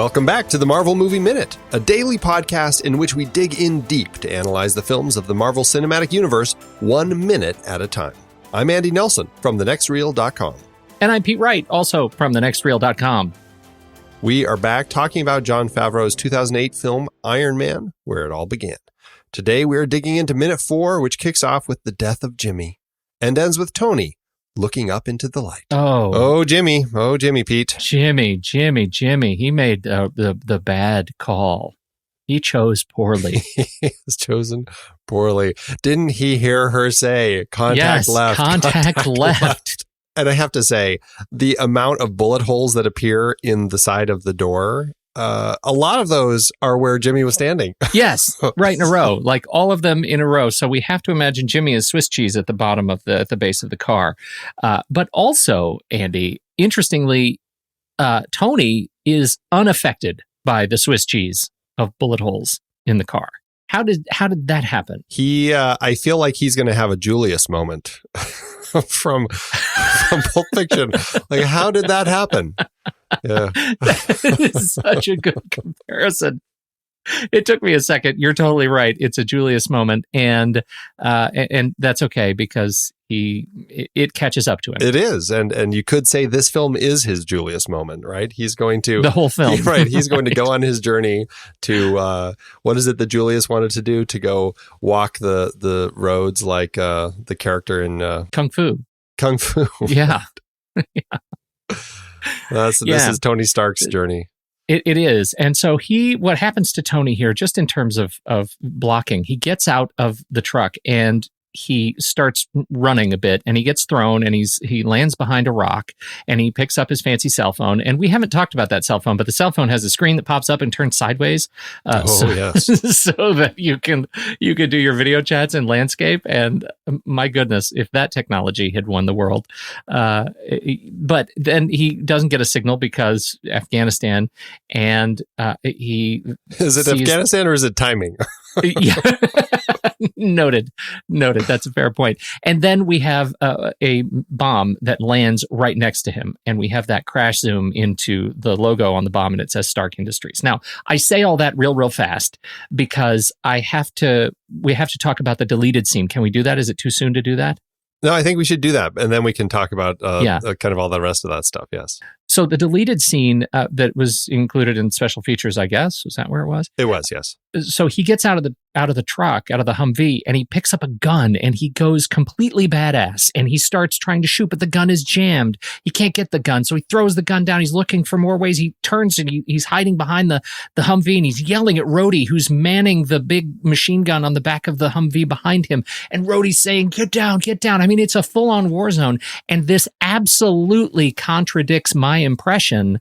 Welcome back to the Marvel Movie Minute, a daily podcast in which we dig in deep to analyze the films of the Marvel Cinematic Universe 1 minute at a time. I'm Andy Nelson from thenextreel.com. And I'm Pete Wright, also from thenextreel.com. We are back talking about Jon Favreau's 2008 film Iron Man, where it all began. Today we are digging into minute 4, which kicks off with the death of Jimmy and ends with Tony looking up into the light. Oh, Jimmy, Pete. Jimmy. He made the bad call. He chose poorly. He was chosen poorly. Didn't he hear her say, contact left? Contact left. And I have to say, the amount of bullet holes that appear in the side of the door, a lot of those are where Jimmy was standing. Yes, right in a row, like all of them in a row. So we have to imagine Jimmy as Swiss cheese at the bottom of at the base of the car. But also, Andy, interestingly, Tony is unaffected by the Swiss cheese of bullet holes in the car. How did that happen? I feel like he's going to have a Julius moment from Pulp Fiction. Like, how did that happen? Yeah. That is such a good comparison. It took me a second. You're totally right. It's a Julius moment, and that's okay because it catches up to him. It is, and you could say this film is his Julius moment, right? He's going to the whole film, right? He's going to go on his journey to what is it that Julius wanted to do? To go walk the roads like the character in Kung Fu. Kung Fu. Yeah. Yeah. This is Tony Stark's journey. It is. And so what happens to Tony here, just in terms of blocking, he gets out of the truck and he starts running a bit and he gets thrown and he lands behind a rock and he picks up his fancy cell phone. And we haven't talked about that cell phone, but the cell phone has a screen that pops up and turns sideways. Yes. So that you can do your video chats in landscape. And my goodness, if that technology had won the world. But then he doesn't get a signal because Afghanistan, and he is it Afghanistan or is it timing? Yeah. Noted. That's a fair point. And then we have a bomb that lands right next to him, and we have that crash zoom into the logo on the bomb, and it says Stark Industries. Now, I say all that real fast because we have to talk about the deleted scene. Can we do that? Is it too soon to do that? No, I think we should do that, and then we can talk about kind of all the rest of that stuff. Yes. So the deleted scene that was included in special features, I guess, was that where it was? It was, yes. So he gets out of the truck, out of the Humvee, and he picks up a gun and he goes completely badass and he starts trying to shoot, but the gun is jammed. He can't get the gun, so he throws the gun down. He's looking for more ways. He turns and he's hiding behind the Humvee and he's yelling at Rhodey, who's manning the big machine gun on the back of the Humvee behind him. And Rhodey's saying, "Get down, get down." I mean, it's a full-on war zone, and this absolutely contradicts my impression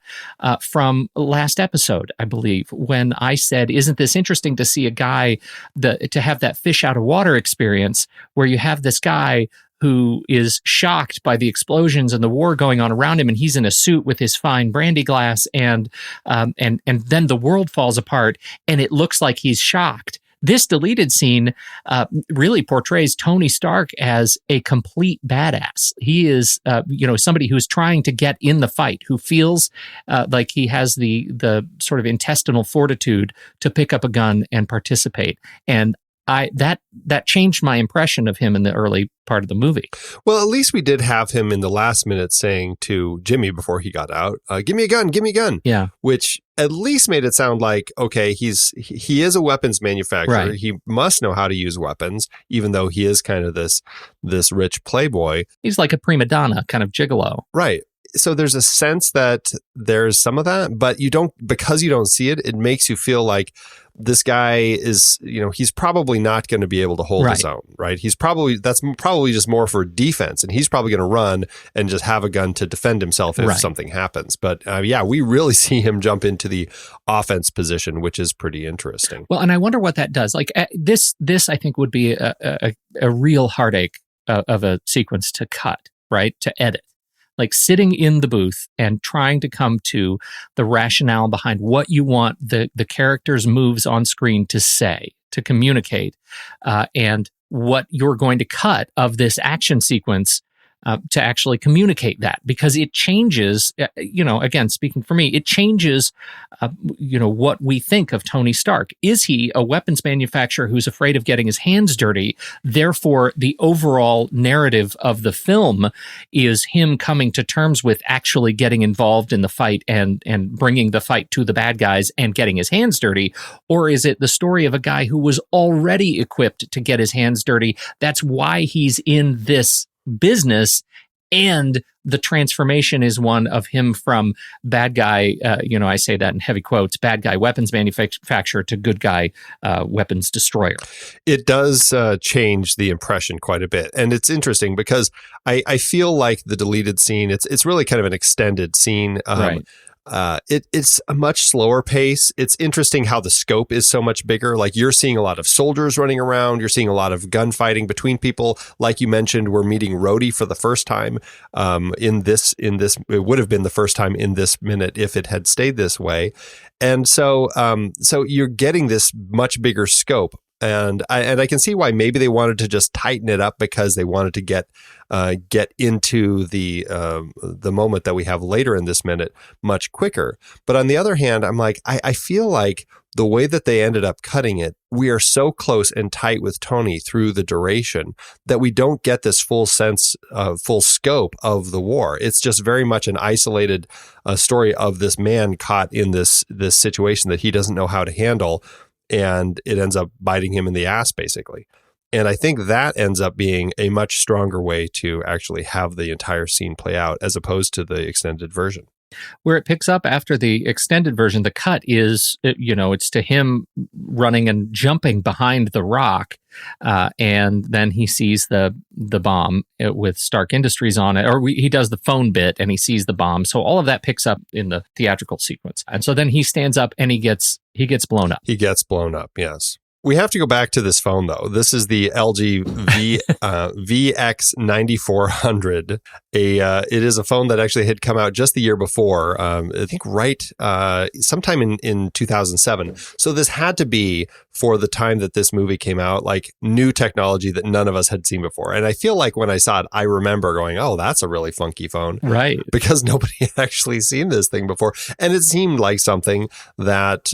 from last episode, I believe, when I said, "Isn't this interesting to see a guy to have that fish out of water experience where you have this guy who is shocked by the explosions and the war going on around him, and he's in a suit with his fine brandy glass, and then the world falls apart, and it looks like he's shocked." This deleted scene really portrays Tony Stark as a complete badass. He is, somebody who's trying to get in the fight, who feels like he has the sort of intestinal fortitude to pick up a gun and participate. And that changed my impression of him in the early part of the movie. Well, at least we did have him in the last minute saying to Jimmy before he got out, "Give me a gun, give me a gun." Yeah, which at least made it sound like, okay, he is a weapons manufacturer. Right. He must know how to use weapons, even though he is kind of this rich playboy. He's like a prima donna, kind of gigolo. Right. So there's a sense that there's some of that, but because you don't see it, it makes you feel like this guy is, he's probably not going to be able to hold his own, right? That's probably just more for defense, and he's probably going to run and just have a gun to defend himself if something happens. But we really see him jump into the offense position, which is pretty interesting. Well, and I wonder what that does. Like this I think would be a real heartache of a sequence to cut, right? To edit. Like sitting in the booth and trying to come to the rationale behind what you want the character's moves on screen to say, to communicate, and what you're going to cut of this action sequence to actually communicate that, because it changes, again, speaking for me, it changes, what we think of Tony Stark. Is he a weapons manufacturer who's afraid of getting his hands dirty? Therefore, the overall narrative of the film is him coming to terms with actually getting involved in the fight and bringing the fight to the bad guys and getting his hands dirty? Or is it the story of a guy who was already equipped to get his hands dirty? That's why he's in this business, and the transformation is one of him from bad guy, I say that in heavy quotes, bad guy weapons manufacturer to good guy weapons destroyer. It does change the impression quite a bit. And it's interesting because I feel like the deleted scene, it's really kind of an extended scene. Right. It's a much slower pace. It's interesting how the scope is so much bigger. Like, you're seeing a lot of soldiers running around. You're seeing a lot of gunfighting between people. Like you mentioned, we're meeting Rhodey for the first time in this. It would have been the first time in this minute if it had stayed this way. And so you're getting this much bigger scope. And I can see why maybe they wanted to just tighten it up, because they wanted to get into the moment that we have later in this minute much quicker. But on the other hand, I'm like, I feel like the way that they ended up cutting it, we are so close and tight with Tony through the duration that we don't get this full sense, full scope of the war. It's just very much an isolated story of this man caught in this situation that he doesn't know how to handle. And it ends up biting him in the ass, basically. And I think that ends up being a much stronger way to actually have the entire scene play out, as opposed to the extended version. Where it picks up after the extended version, the cut is, it's to him running and jumping behind the rock. And then he sees the bomb with Stark Industries on it, or he does the phone bit and he sees the bomb. So all of that picks up in the theatrical sequence. And so then he stands up and he gets blown up. He gets blown up, yes. We have to go back to this phone, though. This is the LG VX9400. It is a phone that actually had come out just the year before, I think sometime in 2007. So this had to be, for the time that this movie came out, like new technology that none of us had seen before. And I feel like when I saw it, I remember going, oh, that's a really funky phone. Right. Because nobody had actually seen this thing before. And it seemed like something that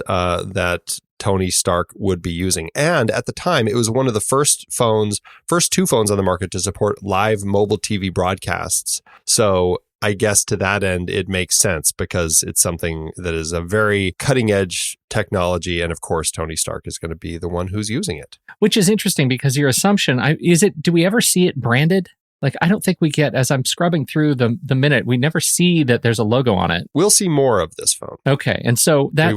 Tony Stark would be using. And at the time, it was one of the first two phones on the market to support live mobile TV broadcasts. So I guess to that end, it makes sense, because it's something that is a very cutting edge technology. And of course, Tony Stark is going to be the one who's using it. Which is interesting, because your assumption, do we ever see it branded? Like, I don't think we get, as I'm scrubbing through the minute, we never see that there's a logo on it. We'll see more of this phone. Okay. And so that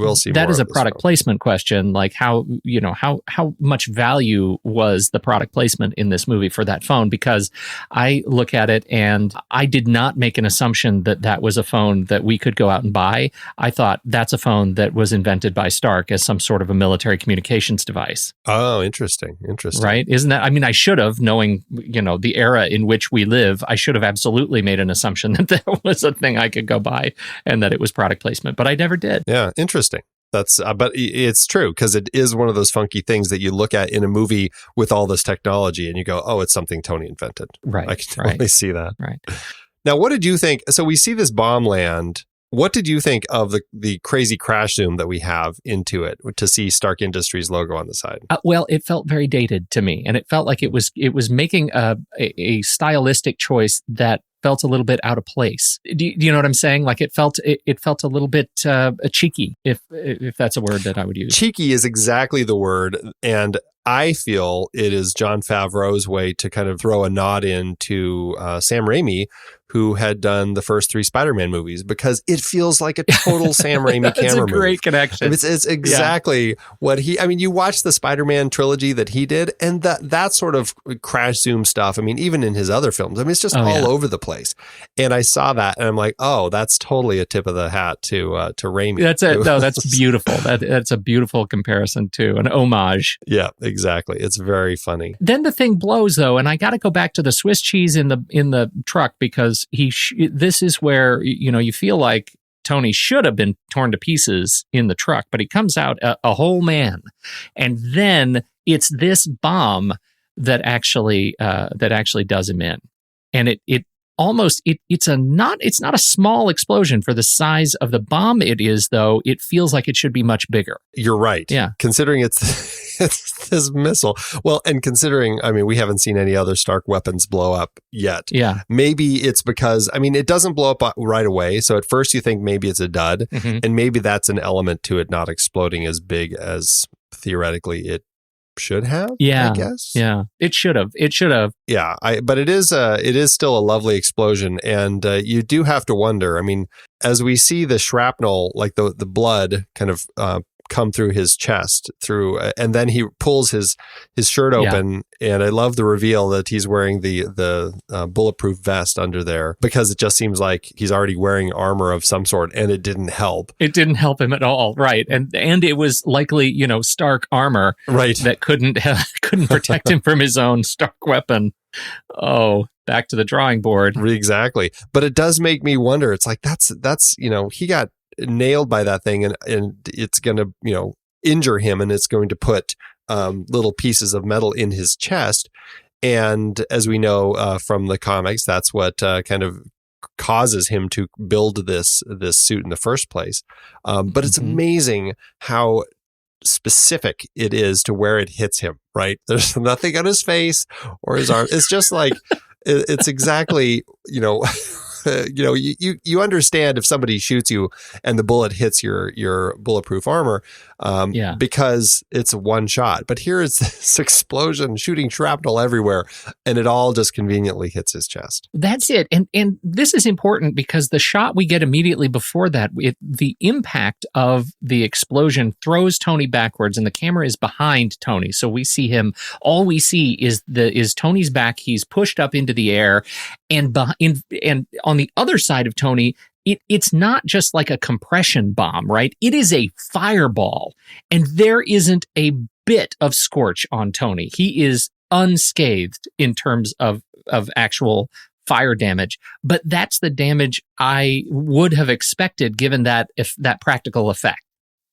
is a product placement question. Like, how much value was the product placement in this movie for that phone? Because I look at it and I did not make an assumption that was a phone that we could go out and buy. I thought that's a phone that was invented by Stark as some sort of a military communications device. Oh, interesting. Right? Isn't that, I should have, knowing, the era in which we live, I should have absolutely made an assumption that that was a thing I could go buy and that it was product placement, but I never did. Yeah, interesting. But it's true, because it is one of those funky things that you look at in a movie with all this technology and you go, oh, it's something Tony invented. Right. I can totally see that. Right. Now, what did you think? So we see this bomb land. What did you think of the crazy crash zoom that we have into it to see Stark Industries logo on the side? Well, it felt very dated to me, and it felt like it was making a stylistic choice that felt a little bit out of place. Do you know what I'm saying? Like, it felt a little bit cheeky, if that's a word that I would use. Cheeky is exactly the word, and I feel it is Jon Favreau's way to kind of throw a nod into Sam Raimi, who had done the first 3 Spider-Man movies, because it feels like a total Sam Raimi camera It's a great connection. It's exactly what you watch the Spider-Man trilogy that he did, and that sort of crash zoom stuff, even even in his other films, it's just all over the place. And I saw that and I'm like, oh, that's totally a tip of the hat to Raimi. That's it. No, that's beautiful. That's a beautiful comparison to an homage. Yeah, exactly. It's very funny. Then the thing blows, though, and I got to go back to the Swiss cheese in the truck, because this is where you feel like Tony should have been torn to pieces in the truck, but he comes out a whole man, and then it's this bomb that actually does him in, and it almost it's not a small explosion for the size of the bomb it is, though. It feels like it should be much bigger. You're right. Yeah. Considering it's this missile. Well, and considering, I mean, we haven't seen any other Stark weapons blow up yet. Yeah. Maybe it's because, I mean, it doesn't blow up right away. So at first you think maybe it's a dud. Mm-hmm. And maybe that's an element to it not exploding as big as theoretically it should have. Yeah. I guess. Yeah. It should have. Yeah. But it is still a lovely explosion. And you do have to wonder, I mean, as we see the shrapnel, like the blood kind of come through his chest and then he pulls his shirt open, and I love the reveal that he's wearing the bulletproof vest under there, because it just seems like he's already wearing armor of some sort, and it didn't help. It didn't help him at all, right? And it was likely, Stark armor, right, that couldn't protect him from his own Stark weapon. Oh, back to the drawing board. Exactly. But it does make me wonder. It's like that's he got nailed by that thing, and it's going to injure him, and it's going to put little pieces of metal in his chest, and as we know from the comics, that's what kind of causes him to build this suit in the first place. But it's amazing how specific it is to where it hits him, right? There's nothing on his face or his arm. It's just like it's exactly you understand if somebody shoots you and the bullet hits your bulletproof armor, because it's one shot. But here it's this explosion shooting shrapnel everywhere, and it all just conveniently hits his chest. That's it. And this is important because the shot we get immediately before that, the impact of the explosion throws Tony backwards, and the camera is behind Tony. So we see him. All we see is Tony's back. He's pushed up into the air, and on the other side of Tony, it's not just like a compression bomb, right? It is a fireball, and there isn't a bit of scorch on Tony. He is unscathed in terms of actual fire damage, but that's the damage I would have expected given that practical effect.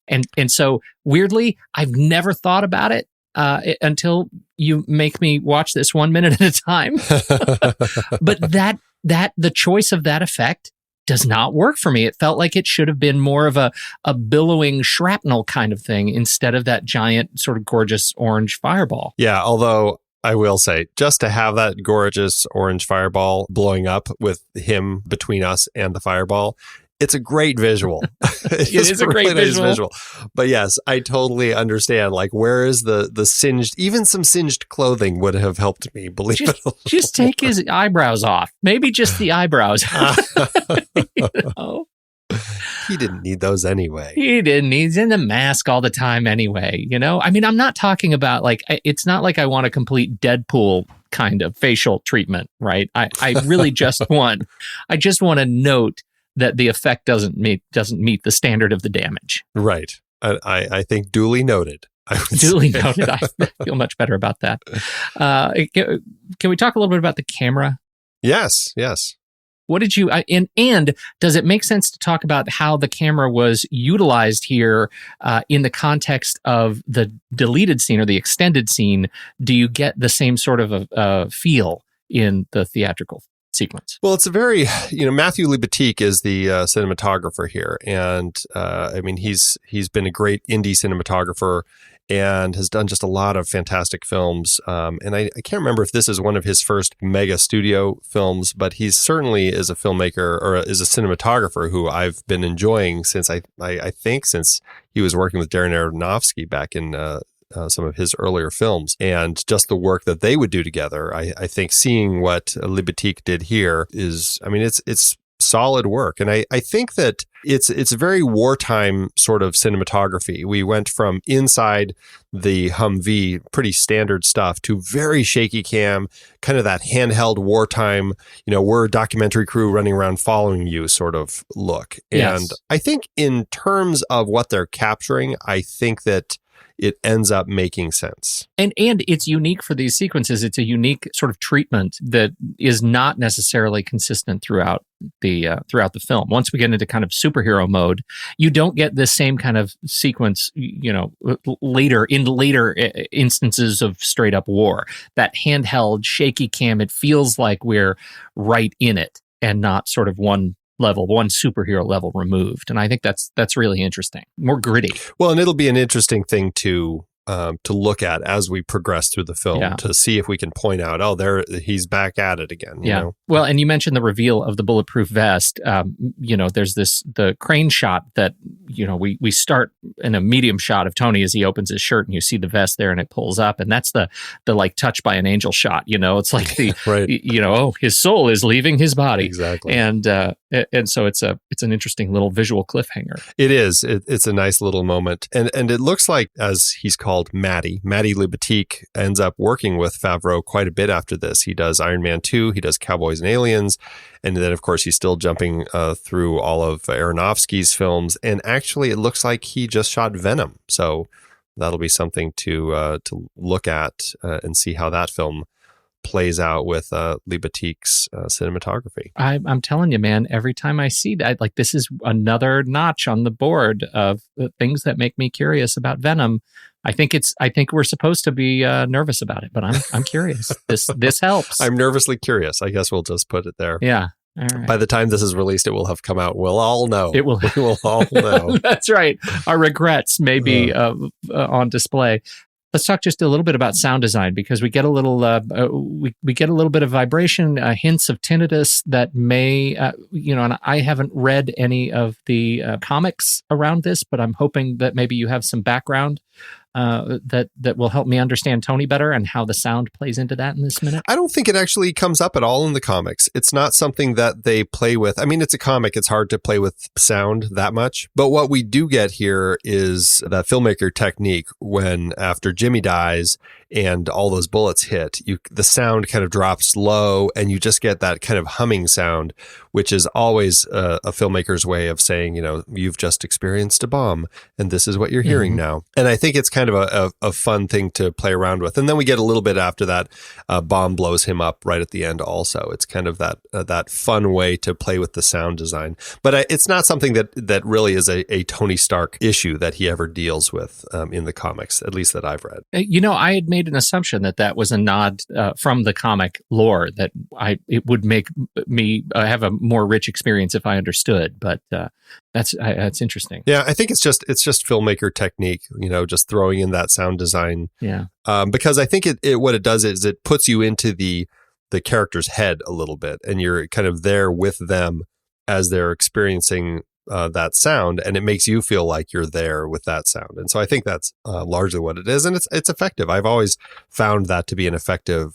And so weirdly, I've never thought about it until you make me watch this 1 minute at a time. But that the choice of that effect does not work for me. It felt like it should have been more of a billowing shrapnel kind of thing instead of that giant sort of gorgeous orange fireball. Yeah, although I will say, just to have that gorgeous orange fireball blowing up with him between us and the fireball, it's a great visual. It is a great visual. But yes, I totally understand. Like, where is the singed? Even some singed clothing would have helped me. Believe it. Just take his eyebrows off. Maybe just the eyebrows. He didn't need those anyway. He didn't. He's in the mask all the time anyway. I mean, I'm not talking about it's not like I want a complete Deadpool kind of facial treatment, right? I really just want to note that the effect doesn't meet the standard of the damage. Right. I think duly noted. Duly noted. I feel much better about that. Can we talk a little bit about the camera? Yes. What did you, and does it make sense to talk about how the camera was utilized here in the context of the deleted scene or the extended scene? Do you get the same sort of a feel in the theatrical sequence? Well, it's a very, Matthew Libatique is the cinematographer here. And I mean, he's been a great indie cinematographer and has done just a lot of fantastic films. And I can't remember if this is one of his first mega studio films, but he certainly is a filmmaker or is a cinematographer who I've been enjoying since I think since he was working with Darren Aronofsky back in some of his earlier films, and just the work that they would do together. I think seeing what Libatique did here is, I mean, it's solid work. And I think that it's a very wartime sort of cinematography. We went from inside the Humvee, pretty standard stuff, to very shaky cam, kind of that handheld wartime, we're a documentary crew running around following you sort of look. Yes. And I think in terms of what they're capturing, I think that it ends up making sense. And it's unique for these sequences. It's a unique sort of treatment that is not necessarily consistent throughout the film. Once we get into kind of superhero mode, you don't get this same kind of sequence, later instances of straight up war. That handheld shaky cam, it feels like we're right in it and not sort of one superhero level removed. And I think that's really interesting, more gritty. Well, and it'll be an interesting thing to look at as we progress through the film to see if we can point out, he's back at it again. You know? Well, and you mentioned the reveal of the bulletproof vest. There's the crane shot that, we start in a medium shot of Tony as he opens his shirt and you see the vest there and it pulls up. And that's the like touch by an angel shot, it's like the, right. His soul is leaving his body. Exactly. And so it's an interesting little visual cliffhanger. It is. It's a nice little moment. And it looks like, as he's called, Matty Libatique ends up working with Favreau quite a bit after this. He does Iron Man 2, he does Cowboys and Aliens, and then, of course, he's still jumping through all of Aronofsky's films. And actually, it looks like he just shot Venom. So that'll be something to look at and see how that film plays out with Libatique's cinematography. I'm telling you, man, every time I see that, like, this is another notch on the board of things that make me curious about Venom. I think we're supposed to be nervous about it, but I'm curious. This helps. I'm nervously curious. I guess we'll just put it there. Yeah. All right. By the time this is released, it will have come out. We'll all know. It will. We will all know. That's right. Our regrets may be on display. Let's talk just a little bit about sound design, because we get a little we get a little bit of vibration, hints of tinnitus that may and I haven't read any of the comics around this, but I'm hoping that maybe you have some background that will help me understand Tony better and how the sound plays into that in this minute. I don't think it actually comes up at all in the comics. It's not something that they play with. I mean, it's a comic. It's hard to play with sound that much. But what we do get here is that filmmaker technique when, after Jimmy dies and all those bullets hit, the sound kind of drops low and you just get that kind of humming sound, which is always a filmmaker's way of saying, you've just experienced a bomb and this is what you're hearing now. And I think it's kind of a fun thing to play around with. And then we get a little bit after that, bomb blows him up right at the end also. It's kind of that fun way to play with the sound design. But it's not something that really is a Tony Stark issue that he ever deals with in the comics, at least that I've read. I had made an assumption that was a nod from the comic lore, that it would make me have a more rich experience if I understood. But that's interesting. Yeah, I think it's just filmmaker technique, just throwing in that sound design. Yeah. Because I think what it does is it puts you into the character's head a little bit, and you're kind of there with them as they're experiencing that sound, and it makes you feel like you're there with that sound. And so I think that's largely what it is, and it's effective. I've always found that to be an effective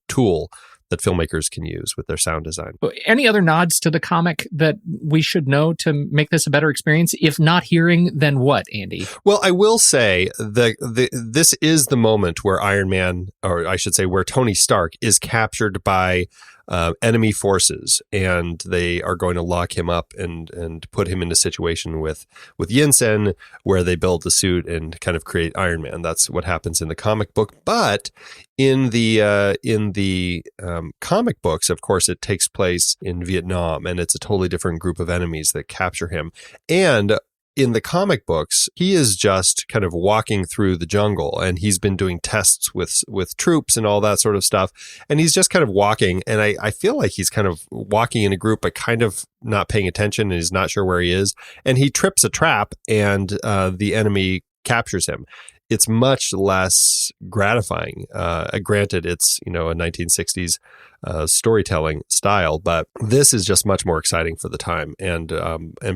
tool that filmmakers can use with their sound design. Any other nods to the comic that we should know to make this a better experience? If not hearing, then what, Andy? Well, I will say this is the moment where Iron Man, or I should say where Tony Stark, is captured by enemy forces, and they are going to lock him up and put him in a situation with Yinsen, where they build the suit and kind of create Iron Man. That's what happens in the comic book. But in the comic books, of course, it takes place in Vietnam, and it's a totally different group of enemies that capture him. And in the comic books, he is just kind of walking through the jungle, and he's been doing tests with troops and all that sort of stuff. And he's just kind of walking. And I feel like he's kind of walking in a group, but kind of not paying attention, and he's not sure where he is. And he trips a trap, and the enemy captures him. It's much less gratifying. Granted, it's a 1960s storytelling style, but this is just much more exciting for the time, and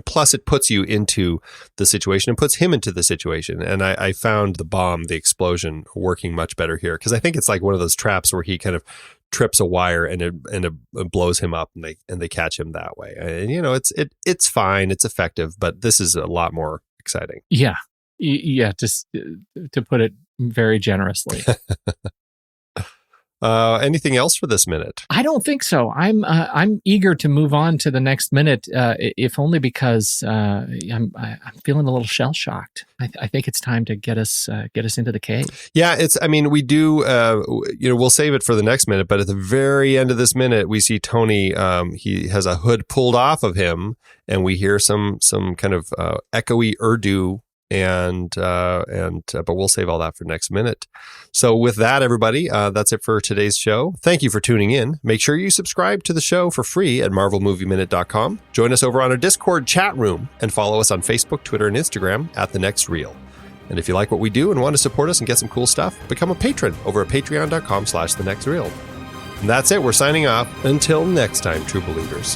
plus it puts you into the situation and puts him into the situation. And I found the explosion working much better here, because I think it's like one of those traps where he kind of trips a wire and it blows him up, and they catch him that way. And it's fine, it's effective, but this is a lot more exciting. Yeah, just to put it very generously. Anything else for this minute? I don't think so. I'm eager to move on to the next minute, if only because I'm feeling a little shell shocked. I think it's time to get us into the cave. Yeah, we do. We'll save it for the next minute, but at the very end of this minute, we see Tony. He has a hood pulled off of him, and we hear some kind of echoey Urdu. But we'll save all that for next minute. So with that, everybody, that's it for today's show. Thank you for tuning in. Make sure you subscribe to the show for free at marvelmovieminute.com. Join us over on our Discord chat room and follow us on Facebook, Twitter, and Instagram at The Next Reel. And if you like what we do and want to support us and get some cool stuff, become a patron over at patreon.com/thenextreel. And that's it. We're signing off. Until next time, true believers.